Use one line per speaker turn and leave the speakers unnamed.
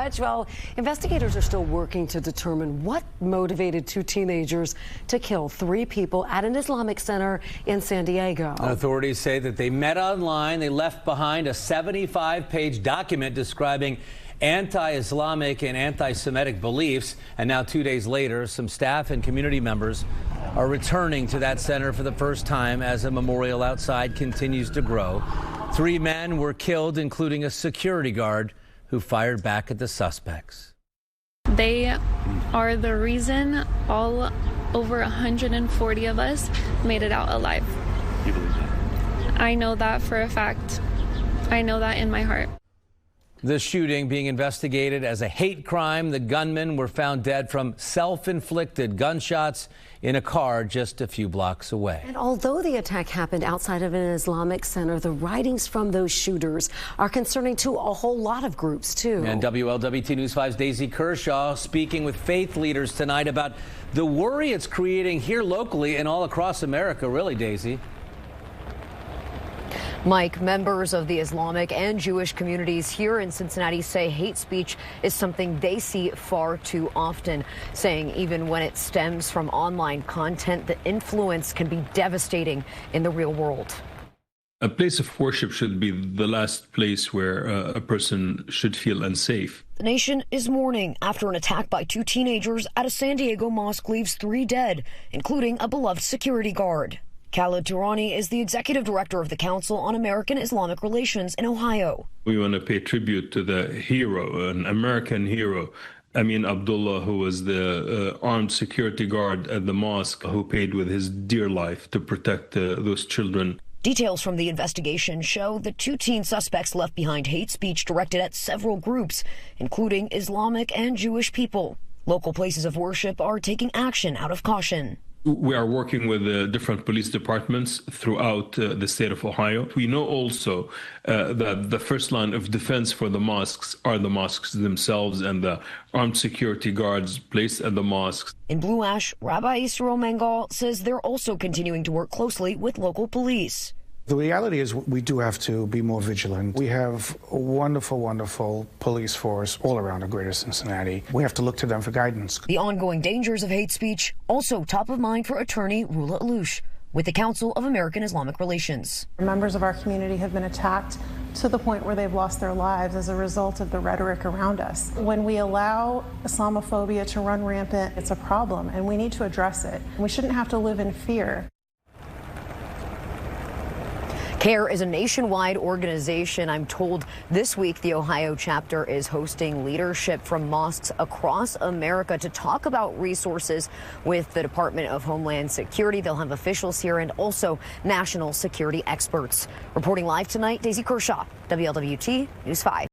much. Well, investigators are still working to determine what motivated two teenagers to kill three people at an Islamic center in San Diego.
Authorities say that they met online. They left behind a 75-page document describing anti-Islamic and anti-Semitic beliefs. And now 2 days later, some staff and community members are returning to that center for the first time as a memorial outside continues to grow. 3 men were killed, including a security guard who fired back at the suspects.
They are the reason all over 140 of us made it out alive.
You believe that?
I know that for a fact. I know that in my heart.
The shooting being investigated as a hate crime. The gunmen were found dead from self-inflicted gunshots in a car just a few blocks away.
And although the attack happened outside of an Islamic center, the writings from those shooters are concerning to a whole lot of groups, too.
And WLWT News 5's Daisy Kershaw speaking with faith leaders tonight about the worry it's creating here locally and all across America, really, Daisy.
Mike, members of the Islamic and Jewish communities here in Cincinnati say hate speech is something they see far too often, saying even when it stems from online content, the influence can be devastating in the real world.
A place of worship should be the last place where a person should feel unsafe.
The nation is mourning after an attack by 2 teenagers at a San Diego mosque leaves 3 dead, including a beloved security guard. Khalid Tourani is the executive director of the Council on American Islamic Relations in Ohio.
We want to pay tribute to the hero, an American hero, Amin Abdullah, who was the armed security guard at the mosque who paid with his dear life to protect those children.
Details from the investigation show the 2 teen suspects left behind hate speech directed at several groups, including Islamic and Jewish people. Local places of worship are taking action out of caution.
We are working with different police departments throughout the state of Ohio. We know also that the first line of defense for the mosques are the mosques themselves and the armed security guards placed at the mosques.
In Blue Ash, Rabbi Yisrael Mangal says they're also continuing to work closely with local police.
The reality is we do have to be more vigilant. We have a wonderful, wonderful police force all around the greater Cincinnati. We have to look to them for guidance.
The ongoing dangers of hate speech also top of mind for attorney Rula Alouche with the Council of American Islamic Relations.
Members of our community have been attacked to the point where they've lost their lives as a result of the rhetoric around us. When we allow Islamophobia to run rampant, it's a problem, and we need to address it. We shouldn't have to live in fear.
CAIR is a nationwide organization. I'm told this week the Ohio chapter is hosting leadership from mosques across America to talk about resources with the Department of Homeland Security. They'll have officials here and also national security experts. Reporting live tonight, Daisy Kershaw, WLWT News 5.